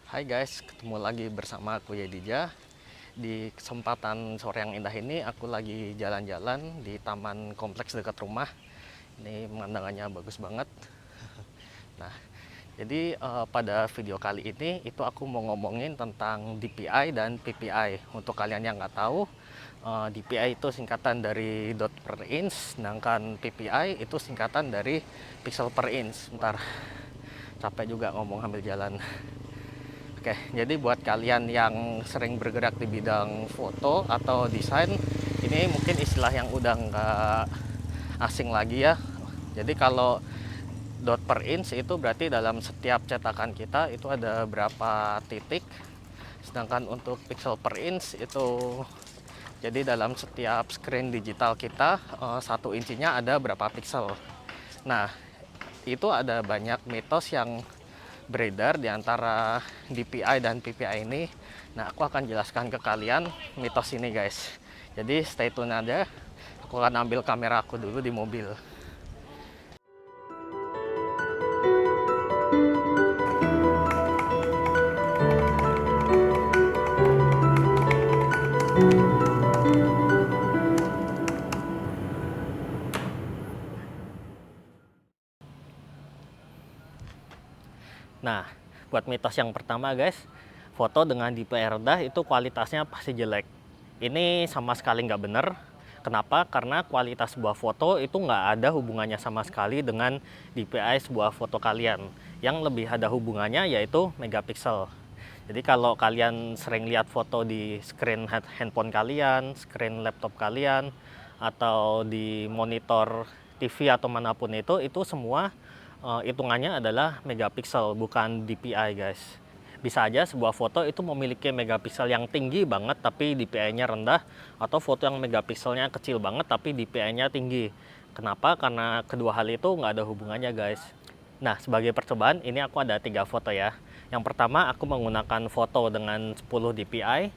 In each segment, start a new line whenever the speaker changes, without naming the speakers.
Hai guys, ketemu lagi bersama aku Yedija. Di kesempatan sore yang indah ini aku lagi jalan-jalan di taman kompleks dekat rumah. Ini pemandangannya bagus banget. Nah, jadi pada video kali ini itu aku mau ngomongin tentang DPI dan PPI. Untuk kalian yang nggak tahu, DPI itu singkatan dari dot per inch, sedangkan PPI itu singkatan dari pixel per inch. Bentar, capek juga ngomong sambil jalan. Oke, jadi buat kalian yang sering bergerak di bidang foto atau desain, ini mungkin istilah yang udah nggak asing lagi ya. Jadi kalau dot per inch itu berarti dalam setiap cetakan kita itu ada berapa titik. Sedangkan untuk pixel per inch itu jadi dalam setiap screen digital kita 1 inchinya ada berapa pixel. Nah, itu ada banyak mitos yang beredar di antara DPI dan PPI ini. Nah, aku akan jelaskan ke kalian mitos ini guys. Jadi stay tune aja. Aku akan ambil kamera aku dulu di mobil. Nah, buat mitos yang pertama guys, foto dengan DPI rendah itu kualitasnya pasti jelek. Ini sama sekali nggak bener. Kenapa? Karena kualitas sebuah foto itu nggak ada hubungannya sama sekali dengan DPI sebuah foto kalian. Yang lebih ada hubungannya yaitu megapiksel. Jadi kalau kalian sering lihat foto di screen handphone kalian, screen laptop kalian, atau di monitor TV atau manapun itu semua hitungannya adalah megapiksel, bukan DPI guys. Bisa aja sebuah foto itu memiliki megapiksel yang tinggi banget tapi DPI-nya rendah, atau foto yang megapikselnya kecil banget tapi DPI-nya tinggi. Kenapa? Karena kedua hal itu nggak ada hubungannya guys. Nah, sebagai percobaan ini aku ada 3 foto ya. Yang pertama aku menggunakan foto dengan 10 dpi.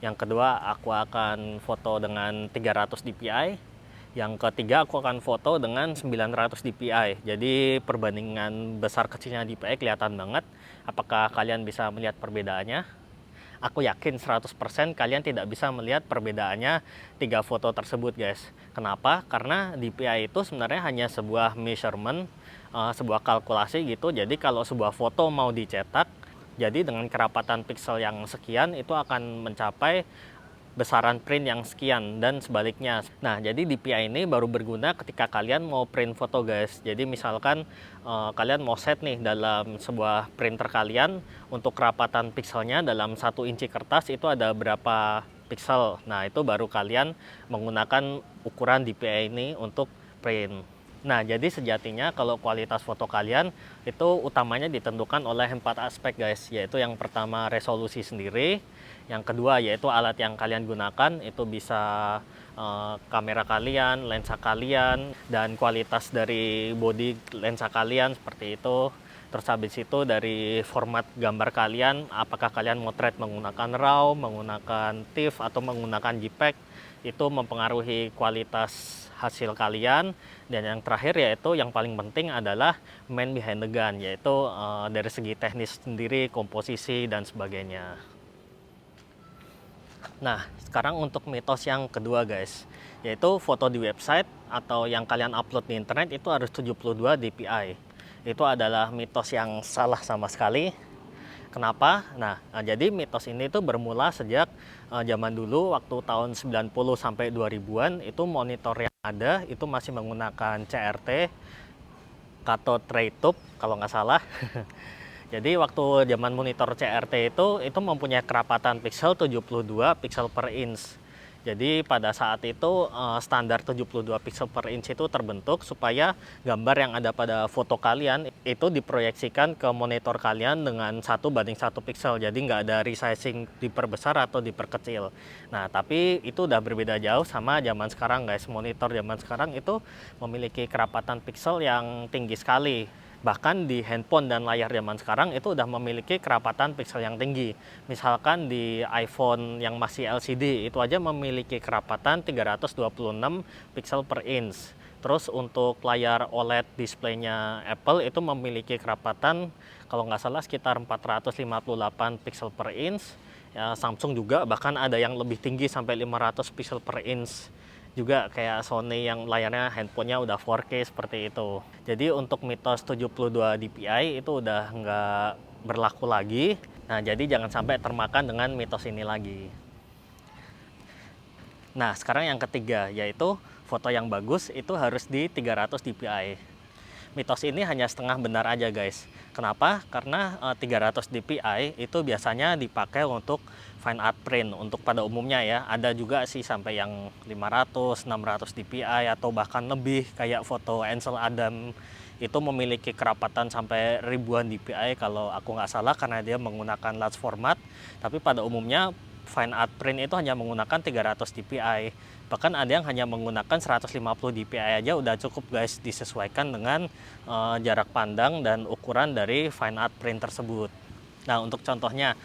Yang kedua aku akan foto dengan 300 dpi. Yang ketiga aku akan foto dengan 900 dpi. Jadi perbandingan besar kecilnya dpi kelihatan banget. Apakah kalian bisa melihat perbedaannya? Aku yakin 100% kalian tidak bisa melihat perbedaannya 3 foto tersebut guys. Kenapa? Karena DPI itu sebenarnya hanya sebuah measurement, sebuah kalkulasi gitu. Jadi kalau sebuah foto mau dicetak, jadi dengan kerapatan pixel yang sekian itu akan mencapai besaran print yang sekian dan sebaliknya. Nah, jadi DPI ini baru berguna ketika kalian mau print foto guys. Jadi misalkan kalian mau set nih dalam sebuah printer kalian untuk kerapatan pixelnya dalam 1 inci kertas itu ada berapa pixel. Nah, itu baru kalian menggunakan ukuran DPI ini untuk print. Nah, jadi sejatinya kalau kualitas foto kalian itu utamanya ditentukan oleh 4 aspek guys, yaitu yang pertama resolusi sendiri, yang kedua yaitu alat yang kalian gunakan, itu bisa kamera kalian, lensa kalian, dan kualitas dari body lensa kalian seperti itu. Terus habis itu dari format gambar kalian, apakah kalian motret menggunakan RAW, menggunakan TIFF, atau menggunakan JPEG, itu mempengaruhi kualitas hasil kalian. Dan yang terakhir yaitu yang paling penting adalah man behind the gun, yaitu dari segi teknis sendiri, komposisi, dan sebagainya. Nah, sekarang untuk mitos yang kedua guys, yaitu foto di website atau yang kalian upload di internet itu harus 72 dpi. Itu adalah mitos yang salah sama sekali. Kenapa? Nah, jadi mitos ini tuh bermula sejak zaman dulu waktu tahun 90 sampai 2000-an itu monitor yang ada itu masih menggunakan CRT, cathode ray tube kalau nggak salah. Jadi waktu zaman monitor CRT itu mempunyai kerapatan pixel 72 pixel per inch. Jadi pada saat itu standar 72 pixel per inch itu terbentuk supaya gambar yang ada pada foto kalian itu diproyeksikan ke monitor kalian dengan 1:1 pixel. Jadi nggak ada resizing diperbesar atau diperkecil. Nah, tapi itu udah berbeda jauh sama zaman sekarang guys. Monitor zaman sekarang itu memiliki kerapatan pixel yang tinggi sekali. Bahkan di handphone dan layar zaman sekarang itu udah memiliki kerapatan pixel yang tinggi. Misalkan di iPhone yang masih LCD itu aja memiliki kerapatan 326 pixel per inch. Terus untuk layar OLED displaynya Apple itu memiliki kerapatan kalau nggak salah sekitar 458 pixel per inch. Ya, Samsung juga bahkan ada yang lebih tinggi sampai 500 pixel per inch. Juga kayak Sony yang layarnya handphonenya udah 4K seperti itu. Jadi untuk mitos 72 dpi itu udah nggak berlaku lagi. Nah, jadi jangan sampai termakan dengan mitos ini lagi. Nah, sekarang yang ketiga, yaitu foto yang bagus itu harus di 300 dpi. Mitos ini hanya setengah benar aja guys. Kenapa? Karena 300 dpi itu biasanya dipakai untuk fine art print, untuk pada umumnya ya. Ada juga sih sampai yang 500, 600 dpi atau bahkan lebih, kayak foto Ansel Adam itu memiliki kerapatan sampai ribuan dpi kalau aku nggak salah, karena dia menggunakan large format. Tapi pada umumnya fine art print itu hanya menggunakan 300 dpi. Bahkan ada yang hanya menggunakan 150 dpi aja udah cukup guys, disesuaikan dengan jarak pandang dan ukuran dari fine art print tersebut. Nah, untuk contohnya,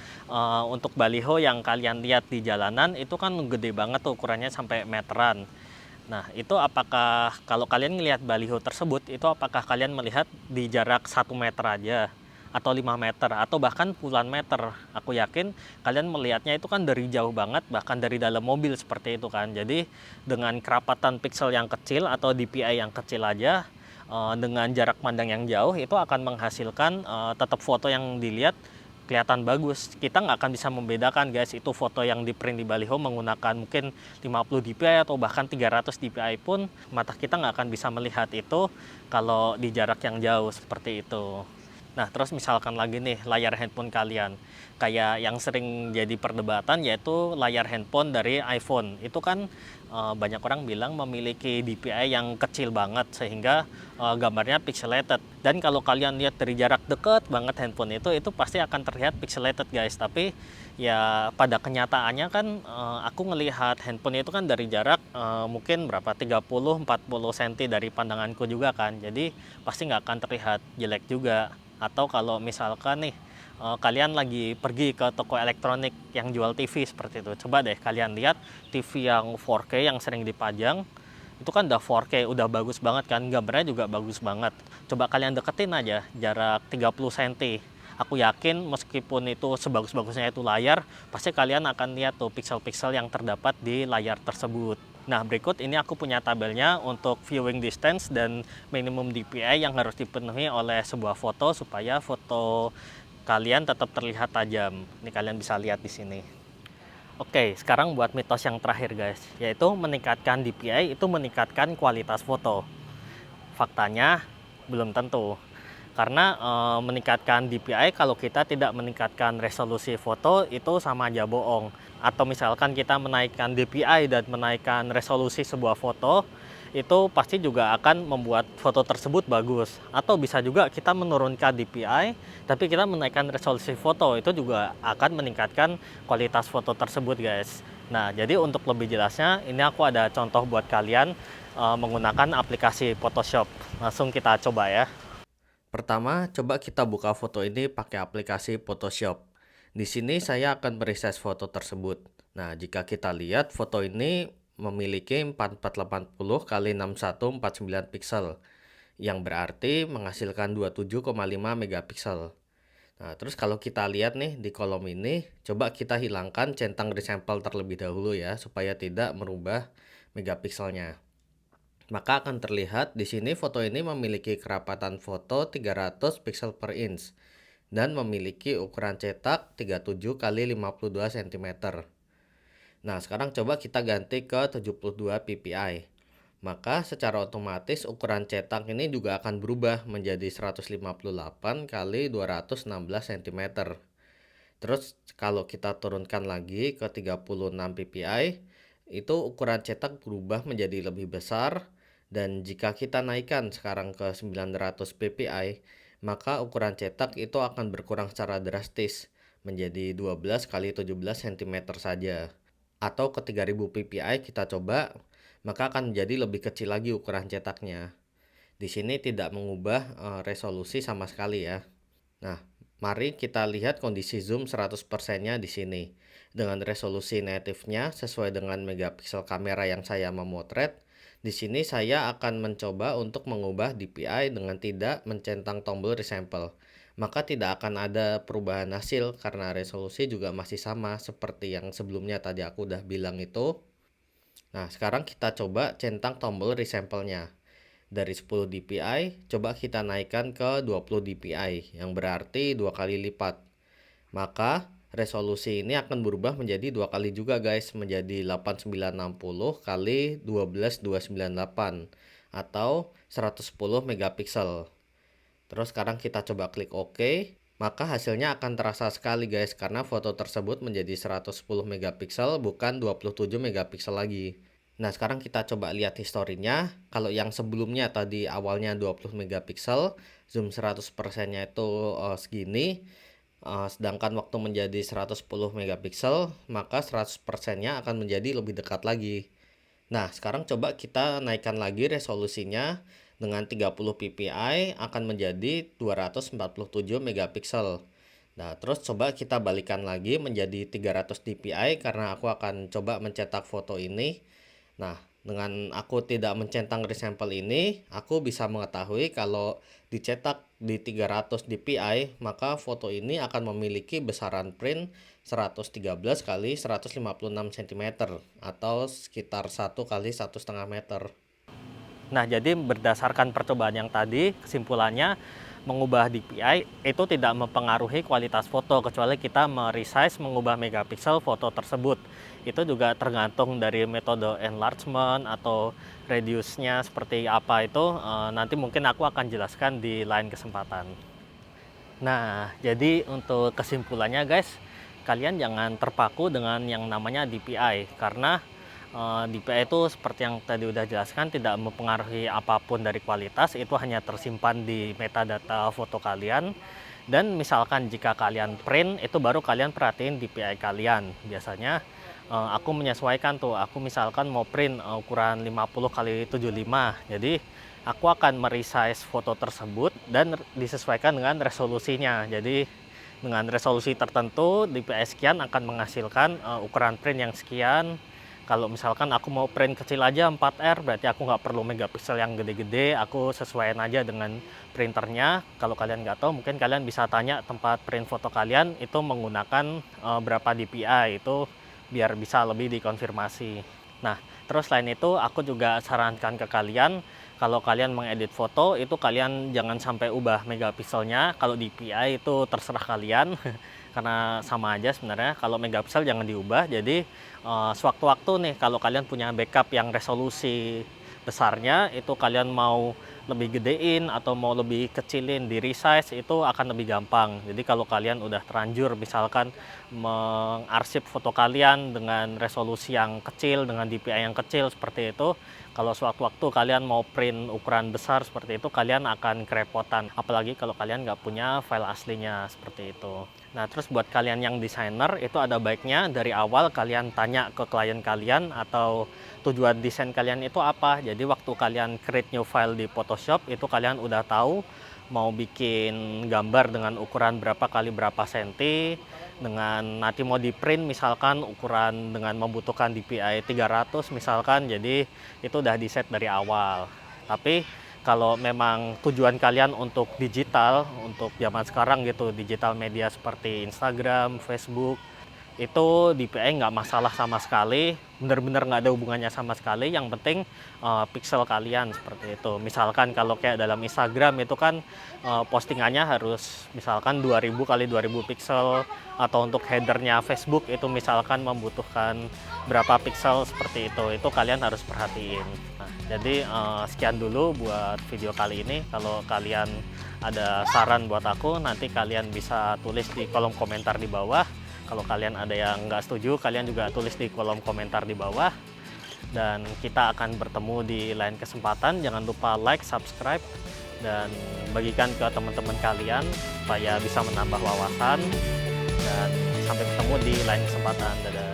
untuk baliho yang kalian lihat di jalanan itu kan gede banget tuh, ukurannya sampai meteran. Nah, itu apakah kalau kalian ngelihat baliho tersebut, itu apakah kalian melihat di jarak 1 meter aja? Atau 5 meter, atau bahkan puluhan meter? Aku yakin kalian melihatnya itu kan dari jauh banget, bahkan dari dalam mobil seperti itu kan. Jadi, dengan kerapatan pixel yang kecil atau dpi yang kecil aja, dengan jarak pandang yang jauh, itu akan menghasilkan tetap foto yang dilihat kelihatan bagus. Kita nggak akan bisa membedakan guys, itu foto yang di print di baliho menggunakan mungkin 50 dpi atau bahkan 300 dpi pun mata kita nggak akan bisa melihat itu kalau di jarak yang jauh seperti itu. Nah, terus misalkan lagi nih layar handphone kalian, kayak yang sering jadi perdebatan yaitu layar handphone dari iPhone. Itu kan banyak orang bilang memiliki DPI yang kecil banget sehingga gambarnya pixelated. Dan kalau kalian lihat dari jarak dekat banget handphone itu pasti akan terlihat pixelated guys. Tapi ya pada kenyataannya kan aku ngelihat handphone itu kan dari jarak mungkin berapa 30-40 cm dari pandanganku juga kan. Jadi pasti nggak akan terlihat jelek juga. Atau kalau misalkan nih kalian lagi pergi ke toko elektronik yang jual TV seperti itu, coba deh kalian lihat TV yang 4K yang sering dipajang, itu kan udah 4K, udah bagus banget kan, gambarnya juga bagus banget. Coba kalian deketin aja jarak 30 cm. Aku yakin meskipun itu sebagus-bagusnya itu layar, pasti kalian akan lihat tuh pixel-pixel yang terdapat di layar tersebut. Nah, berikut ini aku punya tabelnya untuk viewing distance dan minimum DPI yang harus dipenuhi oleh sebuah foto supaya foto kalian tetap terlihat tajam. Ini kalian bisa lihat di sini. Oke, sekarang buat mitos yang terakhir guys, yaitu meningkatkan DPI itu meningkatkan kualitas foto. Faktanya belum tentu. Karena meningkatkan DPI kalau kita tidak meningkatkan resolusi foto itu sama aja bohong. Atau misalkan kita menaikkan DPI dan menaikkan resolusi sebuah foto, itu pasti juga akan membuat foto tersebut bagus. Atau bisa juga kita menurunkan DPI tapi kita menaikkan resolusi foto, itu juga akan meningkatkan kualitas foto tersebut guys. Nah, jadi untuk lebih jelasnya ini aku ada contoh buat kalian menggunakan aplikasi Photoshop. Langsung kita coba ya. Pertama, coba kita buka foto ini pakai aplikasi Photoshop. Di sini saya akan meresize foto tersebut. Nah, jika kita lihat foto ini memiliki 4480 x 6149 pixel, yang berarti menghasilkan 27,5 megapiksel. Nah, terus kalau kita lihat nih di kolom ini, coba kita hilangkan centang resample terlebih dahulu ya, supaya tidak merubah megapikselnya. Maka akan terlihat di sini foto ini memiliki kerapatan foto 300 pixel per inch dan memiliki ukuran cetak 37 x 52 cm. Nah, sekarang coba kita ganti ke 72 ppi. Maka secara otomatis ukuran cetak ini juga akan berubah menjadi 158 x 216 cm. Terus kalau kita turunkan lagi ke 36 ppi, itu ukuran cetak berubah menjadi lebih besar. Dan jika kita naikkan sekarang ke 900 ppi, maka ukuran cetak itu akan berkurang secara drastis menjadi 12 x 17 cm saja. Atau ke 3000 ppi kita coba, maka akan menjadi lebih kecil lagi ukuran cetaknya. Di sini tidak mengubah resolusi sama sekali ya. Nah, mari kita lihat kondisi zoom 100%-nya di sini. Dengan resolusi native-nya sesuai dengan megapiksel kamera yang saya memotret,
Di sini saya akan mencoba untuk mengubah DPI dengan tidak mencentang tombol resample. Maka tidak akan ada perubahan hasil karena resolusi juga masih sama seperti yang sebelumnya tadi aku udah bilang itu. Nah, sekarang kita coba centang tombol resample-nya. Dari 10 dpi, coba kita naikkan ke 20 dpi, yang berarti 2 kali lipat. Maka resolusi ini akan berubah menjadi 2 kali juga guys, menjadi 8960 kali 12298 atau 110 megapiksel. Terus sekarang kita coba klik OK, maka hasilnya akan terasa sekali guys karena foto tersebut menjadi 110 megapiksel bukan 27 megapiksel lagi. Nah, sekarang kita coba lihat historinya. Kalau yang sebelumnya tadi awalnya 20 megapiksel, zoom 100%-nya itu segini. Sedangkan waktu menjadi 110 megapiksel, maka 100%-nya akan menjadi lebih dekat lagi. Nah, sekarang coba kita naikkan lagi resolusinya dengan 30 ppi akan menjadi 247 megapiksel. Nah, terus coba kita balikan lagi menjadi 300 dpi karena aku akan coba mencetak foto ini. Nah, dengan aku tidak mencentang resample ini, aku bisa mengetahui kalau dicetak di 300 dpi, maka foto ini akan memiliki besaran print 113 kali 156 cm atau sekitar 1 kali 1,5 meter.
Nah, jadi berdasarkan percobaan yang tadi, kesimpulannya mengubah DPI itu tidak mempengaruhi kualitas foto kecuali kita meresize mengubah megapiksel foto tersebut. Itu juga tergantung dari metode enlargement atau reduce-nya seperti apa itu nanti mungkin aku akan jelaskan di lain kesempatan. Nah, jadi untuk kesimpulannya guys, kalian jangan terpaku dengan yang namanya DPI karena DPI itu seperti yang tadi udah jelaskan tidak mempengaruhi apapun dari kualitas, itu hanya tersimpan di metadata foto kalian. Dan misalkan jika kalian print, itu baru kalian perhatiin DPI kalian. Biasanya aku menyesuaikan tuh, aku misalkan mau print ukuran 50 kali 75. Jadi aku akan meresize foto tersebut dan disesuaikan dengan resolusinya. Jadi dengan resolusi tertentu DPI sekian akan menghasilkan ukuran print yang sekian. Kalau misalkan aku mau print kecil aja 4R, berarti aku nggak perlu megapiksel yang gede-gede, aku sesuaikan aja dengan printernya. Kalau kalian nggak tahu, mungkin kalian bisa tanya tempat print foto kalian itu menggunakan berapa DPI, itu biar bisa lebih dikonfirmasi. Nah, terus selain itu aku juga sarankan ke kalian, kalau kalian mengedit foto, itu kalian jangan sampai ubah megapikselnya. Kalau DPI itu terserah kalian, karena sama aja sebenarnya. Kalau megapiksel jangan diubah, jadi sewaktu-waktu nih kalau kalian punya backup yang resolusi besarnya, itu kalian mau lebih gedein atau mau lebih kecilin di resize, itu akan lebih gampang. Jadi kalau kalian udah terlanjur misalkan mengarsip foto kalian dengan resolusi yang kecil, dengan DPI yang kecil seperti itu, kalau sewaktu-waktu kalian mau print ukuran besar seperti itu, kalian akan kerepotan. Apalagi kalau kalian nggak punya file aslinya seperti itu. Nah, terus buat kalian yang desainer, itu ada baiknya dari awal kalian tanya ke klien kalian atau tujuan desain kalian itu apa. Jadi waktu kalian create new file di Photoshop, itu kalian udah tahu mau bikin gambar dengan ukuran berapa kali berapa senti, dengan nanti mau di print misalkan ukuran dengan membutuhkan DPI 300 misalkan. Jadi itu udah di set dari awal. Tapi kalau memang tujuan kalian untuk digital, untuk zaman sekarang gitu, digital media seperti Instagram, Facebook, itu DPI nggak masalah sama sekali, benar-benar nggak ada hubungannya sama sekali. Yang penting pixel kalian seperti itu. Misalkan kalau kayak dalam Instagram itu kan postingannya harus misalkan 2000 kali 2000 pixel, atau untuk headernya Facebook itu misalkan membutuhkan berapa pixel seperti itu kalian harus perhatiin. Nah, jadi sekian dulu buat video kali ini. Kalau kalian ada saran buat aku, nanti kalian bisa tulis di kolom komentar di bawah. Kalau kalian ada yang nggak setuju, kalian juga tulis di kolom komentar di bawah. Dan kita akan bertemu di lain kesempatan. Jangan lupa like, subscribe, dan bagikan ke teman-teman kalian supaya bisa menambah wawasan. Dan sampai ketemu di lain kesempatan. Dadah.